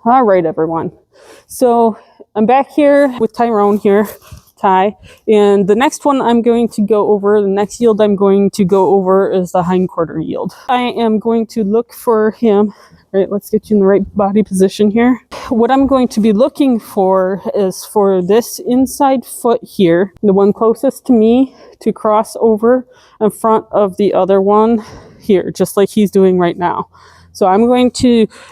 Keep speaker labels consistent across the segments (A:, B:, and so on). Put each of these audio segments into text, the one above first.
A: All right, everyone. So I'm back here with Tyrone here, Ty, and the next one I'm going to go over, the next yield I'm going to go over is the hindquarter yield. I am going to look for him. All right, let's get you in the right body position here. What I'm going to be looking for is for this inside foot here, the one closest to me, to cross over in front of the other one here, just like he's doing right now. So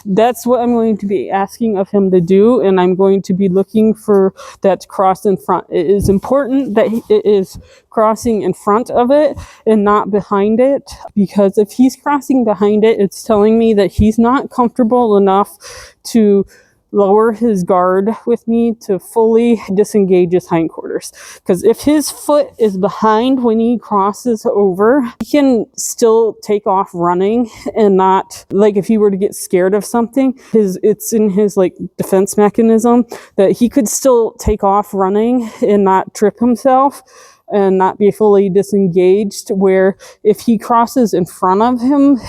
A: that's what I'm going to be asking of him to do, and I'm going to be looking for that to cross in front. It is important that it is crossing in front of it and not behind it, because if he's crossing behind it, it's telling me that he's not comfortable enough to lower his guard with me to fully disengage his hindquarters. Because if his foot is behind when he crosses over, he can still take off running and not, like if he were to get scared of something, it's in his like defense mechanism that he could still take off running and not trip himself and not be fully disengaged, where if he crosses in front of him,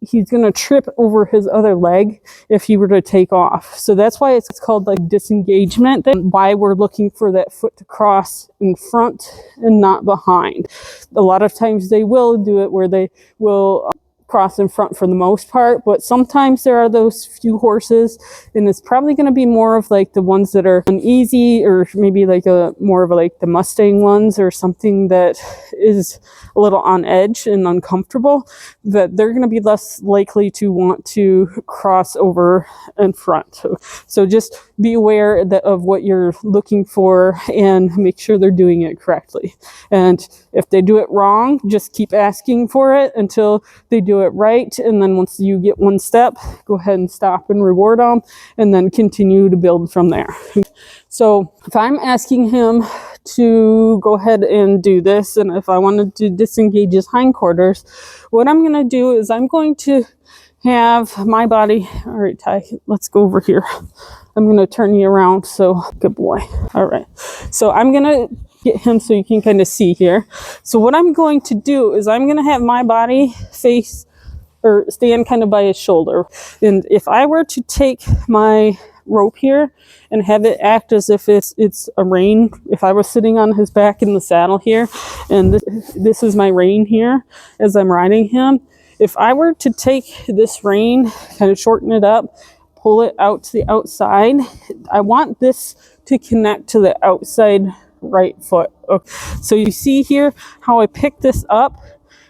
A: he's going to trip over his other leg if he were to take off. So that's why it's called like disengagement, and why we're looking for that foot to cross in front and not behind. A lot of times they will do it where they will cross in front for the most part, but sometimes there are those few horses, and it's probably going to be more of like the ones that are uneasy, or maybe like more of like the Mustang ones or something that is a little on edge and uncomfortable, that they're going to be less likely to want to cross over in front. So just be aware of what you're looking for and make sure they're doing it correctly. And if they do it wrong, just keep asking for it until they do it right, and then once you get one step, go ahead and stop and reward them, and then continue to build from there. So if I'm asking him to go ahead and do this, and if I wanted to disengage his hindquarters, what I'm going to do is I'm going to have my body. All right, Ty, let's go over here. I'm going to turn you around. So good boy. All right. So I'm going to get him so you can kind of see here. So what I'm going to do is I'm going to have my body face or stand kind of by his shoulder. And if I were to take my rope here and have it act as if it's a rein, if I was sitting on his back in the saddle here, and this is my rein here as I'm riding him, if I were to take this rein, kind of shorten it up, pull it out to the outside, I want this to connect to the outside right foot. Okay. So you see here how I pick this up,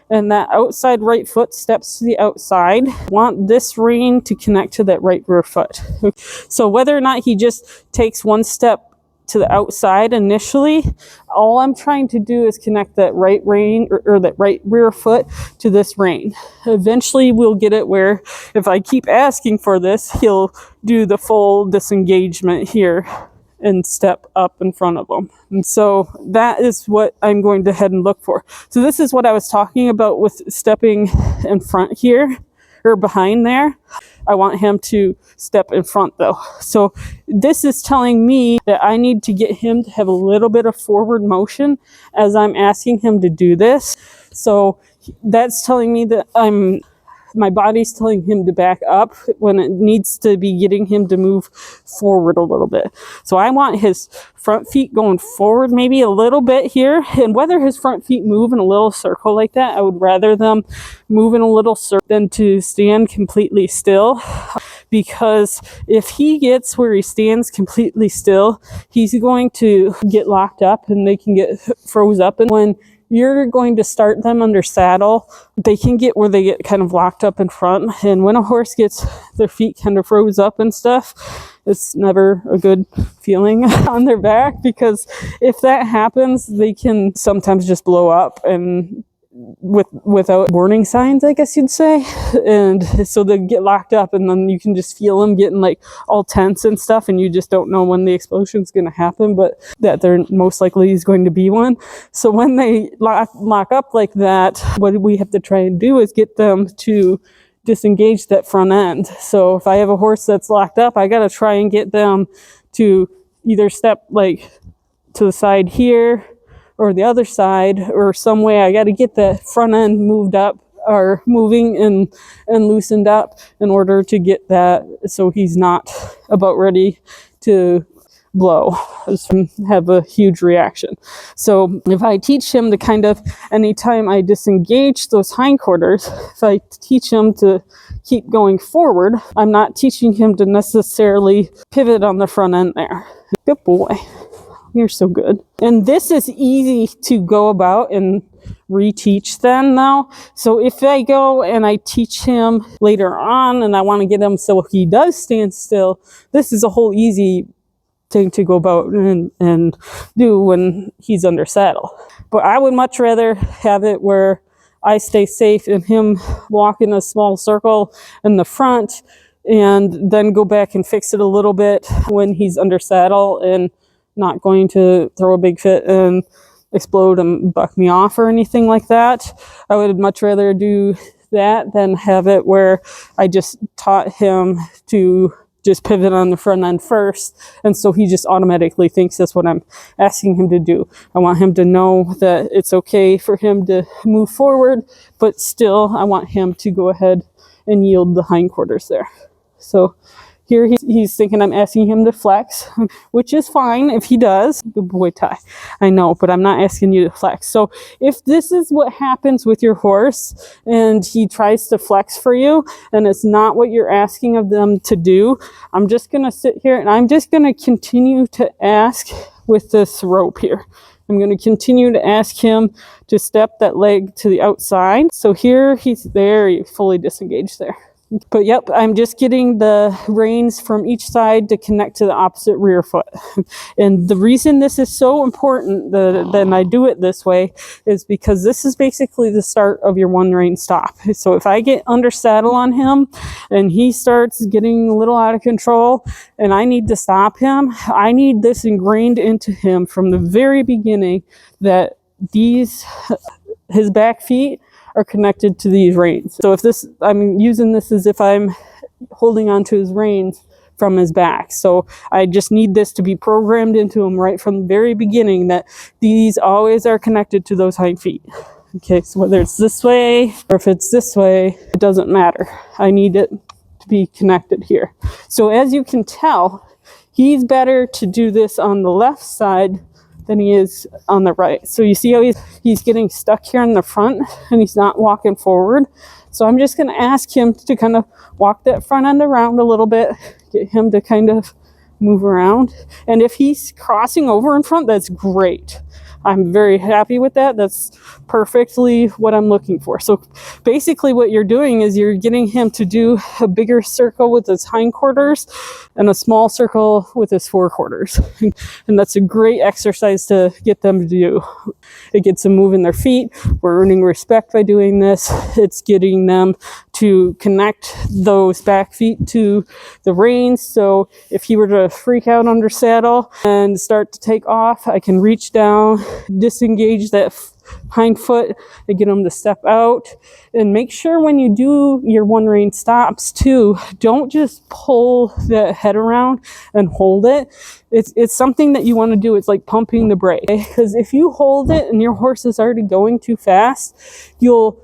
A: and that outside right foot steps to the outside. I want this rein to connect to that right rear foot. Okay. So whether or not he just takes one step to the outside initially, all I'm trying to do is connect that right rein or that right rear foot to this rein. Eventually we'll get it where if I keep asking for this, he'll do the full disengagement here and step up in front of them. And so that is what I'm going to head and look for. So this is what I was talking about with stepping in front here or behind there. I want him to step in front though. So this is telling me that I need to get him to have a little bit of forward motion as I'm asking him to do this. So that's telling me that my body's telling him to back up when it needs to be getting him to move forward a little bit. So I want his front feet going forward maybe a little bit here. And whether his front feet move in a little circle like that, I would rather them move in a little circle than to stand completely still. Because if he gets where he stands completely still, he's going to get locked up and they can get froze up. And when you're going to start them under saddle, they can get where they get kind of locked up in front. And when a horse gets their feet kind of froze up and stuff, it's never a good feeling on their back, because if that happens, they can sometimes just blow up and without warning signs, I guess you'd say. And so they get locked up, and then you can just feel them getting like all tense and stuff, and you just don't know when the explosion's going to happen, but that there most likely is going to be one. So when they lock up like that, what we have to try and do is get them to disengage that front end. So if I have a horse that's locked up, I got to try and get them to either step like to the side here or the other side, or some way I got to get the front end moved up are moving and loosened up in order to get that, so he's not about ready to blow, have a huge reaction. So if I teach him to kind of, anytime I disengage those hindquarters, if I teach him to keep going forward, I'm not teaching him to necessarily pivot on the front end there. Good boy. You're so good. And this is easy to go about and reteach then now. So if I go and I teach him later on and I want to get him so he does stand still, this is a whole easy thing to go about and do when he's under saddle. But I would much rather have it where I stay safe and him walk in a small circle in the front and then go back and fix it a little bit when he's under saddle and not going to throw a big fit and explode and buck me off or anything like that. I would much rather do that than have it where I just taught him to just pivot on the front end first, and so he just automatically thinks that's what I'm asking him to do. I want him to know that it's okay for him to move forward, but still I want him to go ahead and yield the hindquarters there. So here he's thinking I'm asking him to flex, which is fine if he does. Good boy, Ty. I know, but I'm not asking you to flex. So if this is what happens with your horse and he tries to flex for you and it's not what you're asking of them to do, I'm just going to sit here and I'm just going to continue to ask with this rope here. I'm going to continue to ask him to step that leg to the outside. So here he's there, he's fully disengaged there. But yep, I'm just getting the reins from each side to connect to the opposite rear foot. And the reason this is so important that I do it this way is because this is basically the start of your one rein stop. So if I get under saddle on him and he starts getting a little out of control and I need to stop him, I need this ingrained into him from the very beginning that his back feet are connected to these reins. So if this, I'm using this as if I'm holding onto his reins from his back. So I just need this to be programmed into him right from the very beginning that these always are connected to those hind feet. Okay, so whether it's this way or if it's this way, it doesn't matter. I need it to be connected here. So as you can tell, he's better to do this on the left side than he is on the right. So you see how he's getting stuck here in the front and he's not walking forward. So I'm just going to ask him to kind of walk that front end around a little bit, get him to kind of move around. And if he's crossing over in front, that's great. I'm very happy with that. That's perfectly what I'm looking for. So basically what you're doing is you're getting him to do a bigger circle with his hindquarters and a small circle with his forequarters. And that's a great exercise to get them to do. It gets them moving their feet. We're earning respect by doing this. It's getting them to connect those back feet to the reins. So if he were to freak out under saddle and start to take off, I can reach down, disengage that hind foot and get him to step out. And make sure when you do your one rein stops too, don't just pull the head around and hold it. It's something that you want to do. It's like pumping the brake, because if you hold it and your horse is already going too fast, you'll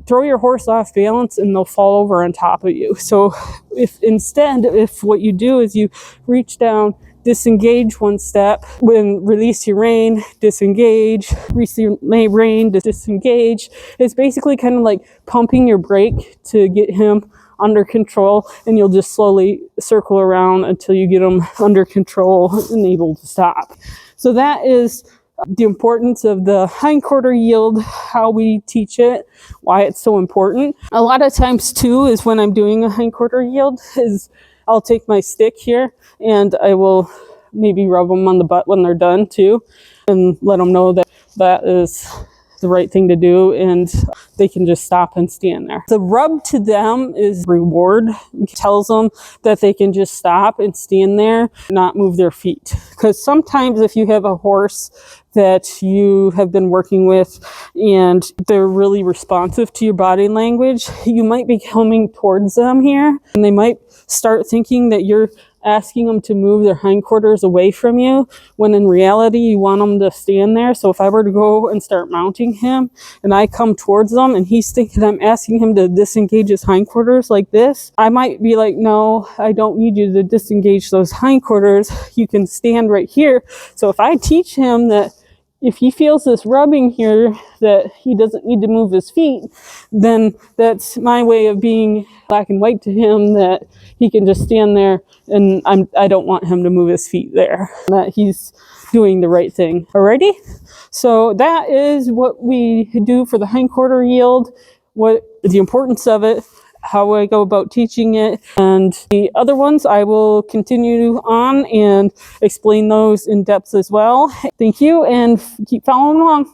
A: throw your horse off balance and they'll fall over on top of you. So if what you do is you reach down, disengage one step, when release your rein, disengage, release your rein, disengage. It's basically kind of like pumping your brake to get him under control, and you'll just slowly circle around until you get him under control and able to stop. So that is the importance of the hindquarter yield, how we teach it, why it's so important. A lot of times too is when I'm doing a hindquarter yield is I'll take my stick here and I will maybe rub them on the butt when they're done too and let them know that that is the right thing to do and they can just stop and stand there. The rub to them is reward. It tells them that they can just stop and stand there, not move their feet. Because sometimes if you have a horse that you have been working with and they're really responsive to your body language, you might be coming towards them here and they might start thinking that you're asking them to move their hindquarters away from you, when in reality you want them to stand there. So if I were to go and start mounting him and I come towards them and he's thinking I'm asking him to disengage his hindquarters like this, I might be like, no, I don't need you to disengage those hindquarters. You can stand right here. So if I teach him that if he feels this rubbing here, that he doesn't need to move his feet, then that's my way of being black and white to him, that he can just stand there, and I don't want him to move his feet there, that he's doing the right thing. Alrighty? So that is what we do for the hindquarter yield, what the importance of it, how I go about teaching it, and the other ones I will continue on and explain those in depth as well. Thank you, and keep following along.